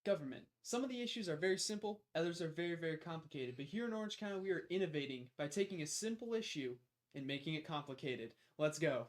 government. Some of the issues are very simple, others are very, very complicated. But here in Orange County, we are innovating by taking a simple issue and making it complicated. Let's go.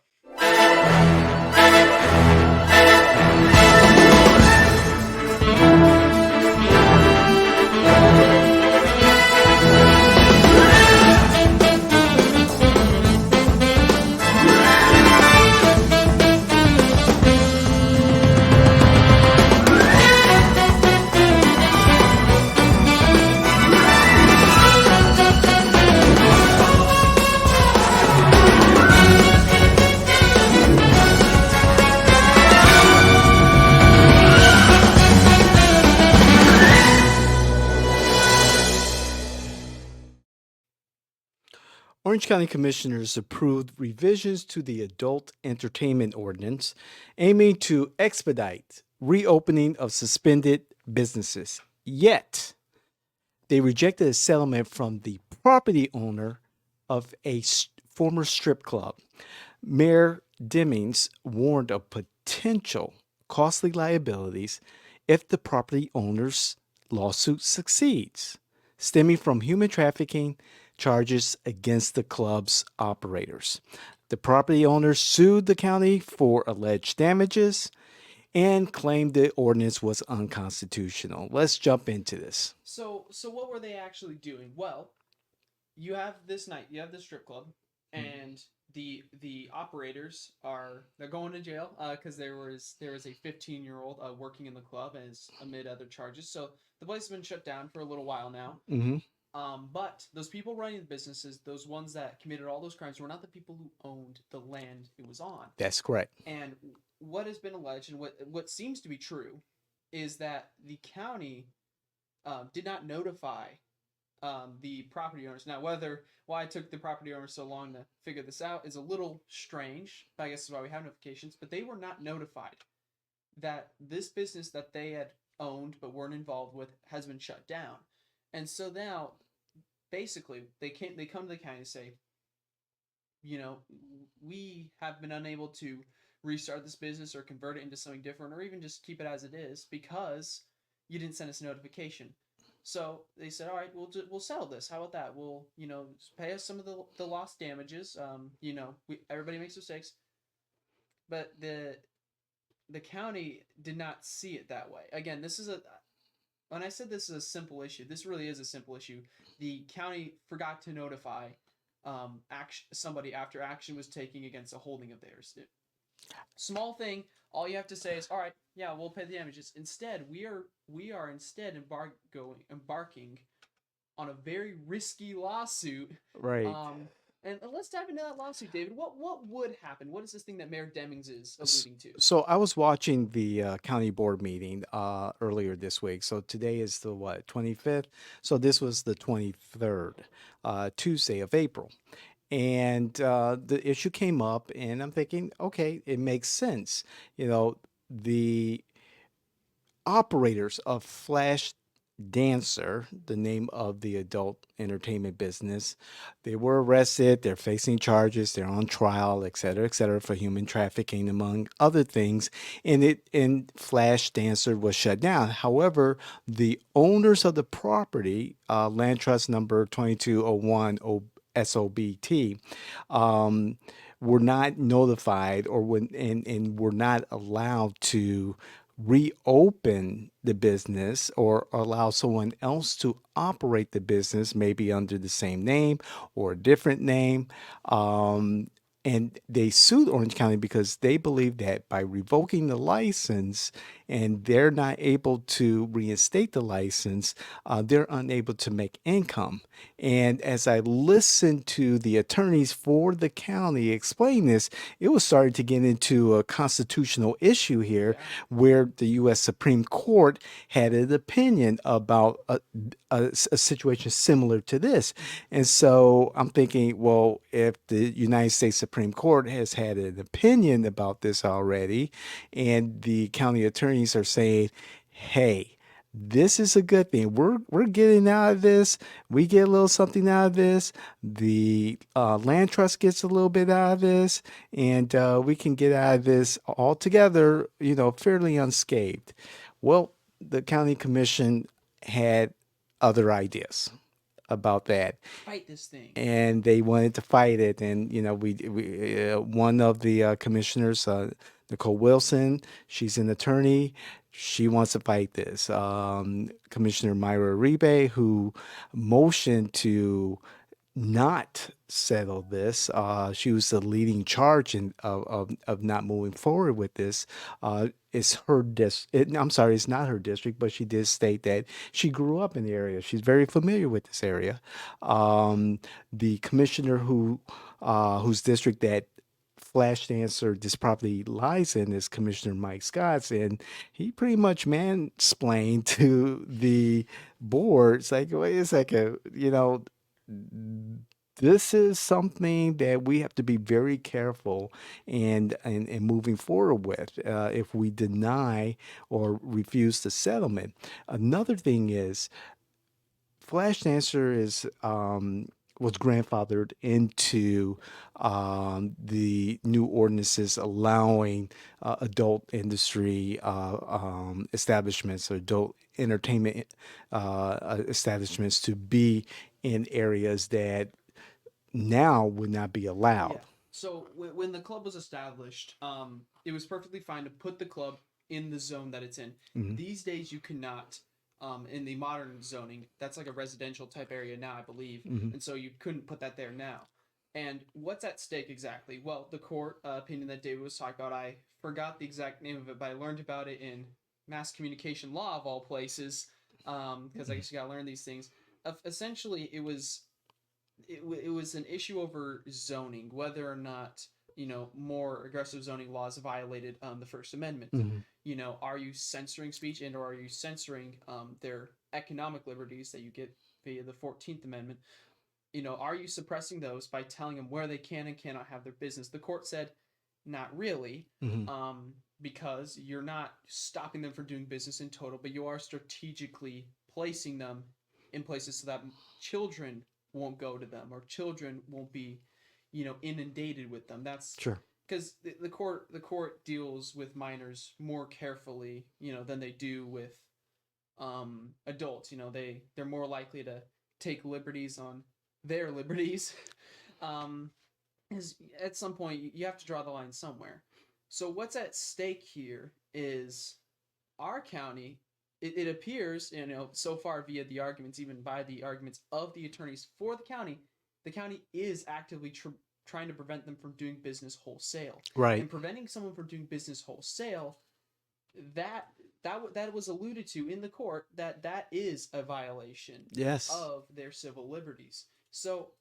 Orange County Commissioners approved revisions to the Adult Entertainment Ordinance aiming to expedite reopening of suspended businesses. Yet, they rejected a settlement from the property owner of a former strip club. Mayor Demings warned of potential costly liabilities if the property owner's lawsuit succeeds, stemming from human trafficking charges against the club's operators. The property owner sued the county for alleged damages and claimed the ordinance was unconstitutional. Let's jump into this. So what were they actually doing? Well, you have this night, you have this strip club, and the operators they're going to jail because there was a 15-year-old working in the club as amid other charges. So the place has been shut down for a little while now. Mm-hmm. But those people running the businesses, those ones that committed all those crimes, were not the people who owned the land it was on. That's correct. And what has been alleged, and what seems to be true, is that the county did not notify the property owners. Now, why it took the property owners so long to figure this out is a little strange. But I guess is why we have notifications. But they were not notified that this business that they had owned but weren't involved with has been shut down. And so now, basically, they come to the county and say, we have been unable to restart this business or convert it into something different or even just keep it as it is because you didn't send us a notification. So they said, all right, we'll settle this. How about that? We'll pay us some of the lost damages. Everybody makes mistakes, but the county did not see it that way. Again, when I said this is a simple issue, this really is a simple issue. The county forgot to notify somebody after action was taken against a holding of theirs. Small thing. All you have to say is, all right, yeah, we'll pay the damages. Instead, we are instead embarking on a very risky lawsuit. Right. And let's dive into that lawsuit, David. What would happen? What is this thing that Mayor Demings is alluding to? So I was watching the county board meeting earlier this week. So today is the 25th. So this was the 23rd, Tuesday of April. And the issue came up, and I'm thinking, okay, it makes sense. The operators of Flash Dancer, the name of the adult entertainment business, they were arrested. They're facing charges. They're on trial, et cetera, for human trafficking, among other things. And Flash Dancer was shut down. However, the owners of the property, Land Trust number 2201 SOBT, were not notified and were not allowed to reopen the business or allow someone else to operate the business, maybe under the same name or a different name. And they sued Orange County because they believe that by revoking the license and they're not able to reinstate the license, they're unable to make income. And as I listened to the attorneys for the county explain this, it was starting to get into a constitutional issue here where the U.S. Supreme Court had an opinion about a situation similar to this. And so I'm thinking, well, if the United States Supreme Court has had an opinion about this already, and the county attorneys are saying, hey, this is a good thing. We're getting out of this. We get a little something out of this. The land trust gets a little bit out of this, and we can get out of this altogether, fairly unscathed. Well, the county commission had other ideas about that, Fight this thing. and they wanted to fight it. And one of the commissioners, Nicole Wilson, she's an attorney. She wants to fight this. Commissioner Myra Uribe, who motioned to not settle this. She was the leading charge of not moving forward with this. It's her I'm sorry, it's not her district, but she did state that she grew up in the area. She's very familiar with this area. The commissioner whose district that Flash Dancer this property lies in is Commissioner Mike Scott's, and he pretty much mansplained to the board. It's like, wait a second, this is something that we have to be very careful and moving forward with if we deny or refuse the settlement. Another thing is Flash Dancer was grandfathered into the new ordinances allowing adult industry establishments or adult entertainment establishments to be in areas that now would not be allowed. Yeah. So when the club was established, it was perfectly fine to put the club in the zone that it's in. Mhm. These days, you cannot. In the modern zoning, that's like a residential type area now, I believe, Mhm. and so you couldn't put that there now. And what's at stake exactly? Well, the court opinion that David was talking about, I forgot the exact name of it, but I learned about it in mass communication law of all places, because I guess you gotta learn these things. Essentially, it was an issue over zoning, whether or not more aggressive zoning laws violated the First Amendment. Mhm. Are you censoring speech and or are you censoring their economic liberties that you get via the 14th Amendment? Are you suppressing those by telling them where they can and cannot have their business? The court said, not really, Mhm. because you're not stopping them from doing business in total, but you are strategically placing them in places so that children won't go to them or children won't be, inundated with them. That's Sure. because the court deals with minors more carefully, than they do with adults. They're more likely to take liberties on their liberties. um, is at some point you have to draw the line somewhere. So what's at stake here is our county. It appears, so far via the arguments, even by the arguments of the attorneys for the county is actively trying to prevent them from doing business wholesale. Right. And preventing someone from doing business wholesale, that that was alluded to in the court, that is a violation Yes. of their civil liberties. So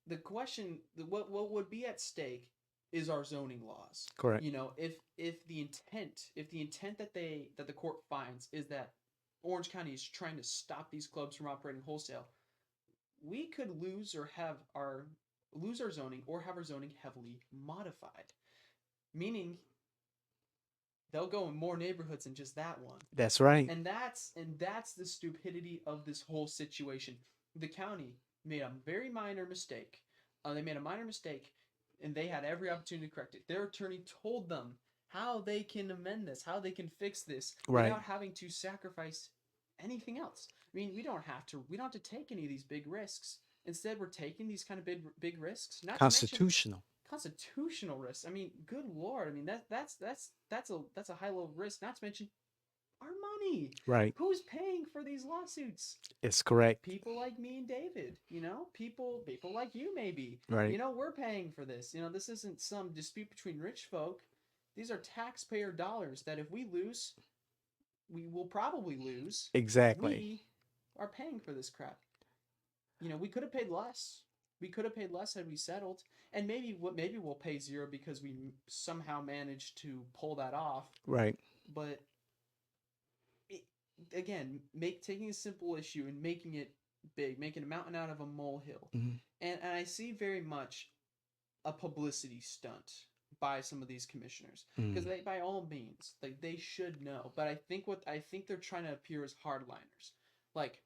the question, what would be at stake is our zoning laws. Correct. If the intent that the court finds is that Orange County is trying to stop these clubs from operating wholesale, we could lose our zoning or have our zoning heavily modified, meaning they'll go in more neighborhoods than just that one. That's right. And that's the stupidity of this whole situation. The county made a very minor mistake. They made a minor mistake, and they had every opportunity to correct it. Their attorney told them how they can amend this, how they can fix this, Right. without having to sacrifice anything else. I mean, we don't have to take any of these big risks. Instead, we're taking these kind of big risks. Not to mention Constitutional. constitutional risks. I mean, good lord. I mean, that's a high level risk. Not to mention our money. Right. Who's paying for these lawsuits? It's correct. People like me and David. People like you maybe. Right. We're paying for this. This isn't some dispute between rich folk. These are taxpayer dollars that if we lose, we will probably lose. Exactly. We are paying for this crap. We could have paid less. We could have paid less had we settled, and maybe we'll pay zero because we somehow managed to pull that off. Right. But it, again, taking a simple issue and making it big, making a mountain out of a molehill, Mhm. and I see very much a publicity stunt by some of these commissioners, because Mm. they, by all means, like, they should know. But I think they're trying to appear as hardliners, like,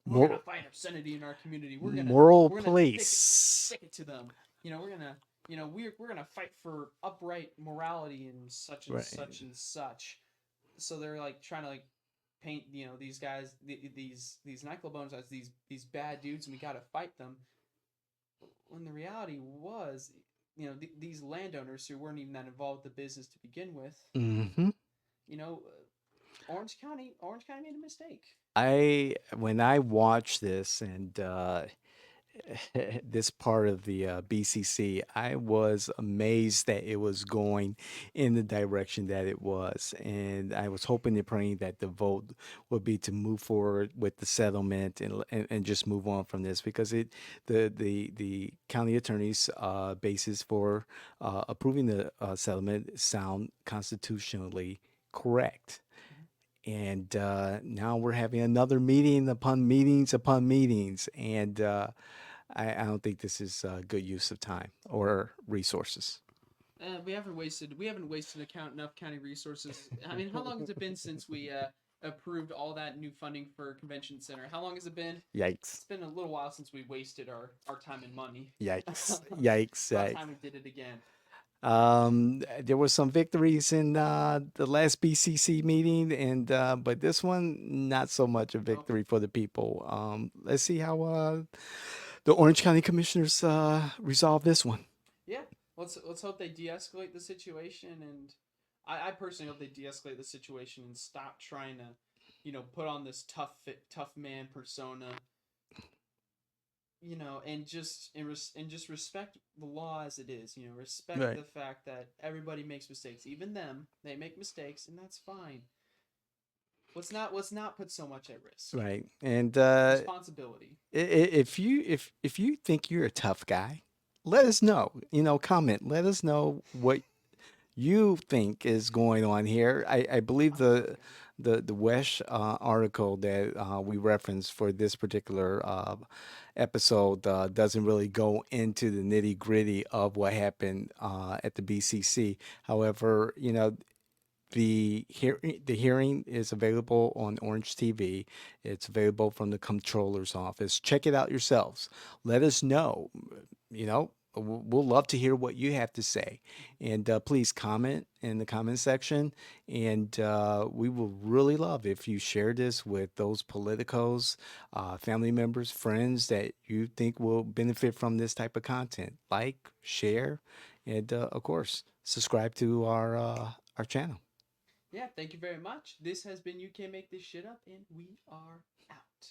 we're gonna Moral, fight obscenity in our community. moral We're gonna place. stick it to them. We're gonna fight for upright morality and such and Right. such and such. so they're like trying to like paint these guys, these nightclub owners as these bad dudes, and we got to fight them. When the reality was, these landowners who weren't even that involved with the business to begin with, Hmm. you know, Orange County made a mistake. When I watched this and this part of the BCC, I was amazed that it was going in the direction that it was. And I was hoping and praying that the vote would be to move forward with the settlement and just move on from this because the county attorney's basis for approving the settlement sound constitutionally correct. And now we're having another meeting upon meetings, and I don't think this is a good use of time or resources. We haven't wasted enough county resources. I mean, how long has it been since we approved all that new funding for convention center? How long has it been? Yikes! It's been a little while since we wasted our time and money. Yikes! It's Yikes! about Yikes! time we did it again. There were some victories in the last BCC meeting, and but this one not so much a Nope. victory for the people. Let's see how the Orange County Commissioners resolve this one. Yeah, let's hope they de-escalate the situation, and I personally hope they de-escalate the situation and stop trying to, put on this tough man persona, and just respect the law as it is. Respect Right. the fact that everybody makes mistakes, even them. They make mistakes, and that's fine. Let's not put so much at risk. Right. And Responsibility. if you think you're a tough guy, let us know. Comment. Let us know what you think is going on here. I believe the Wesh article that we referenced for this particular episode doesn't really go into the nitty gritty of what happened at the BCC. However, the hearing is available on Orange TV. It's available from the controller's office. Check it out yourselves. Let us know. We'll love to hear what you have to say, and please comment in the comment section. And we will really love if you share this with those politicos, family members, friends that you think will benefit from this type of content. Like, share, and of course, subscribe to our channel. Yeah, thank you very much. This has been You Can't Make This Shit Up, and we are out.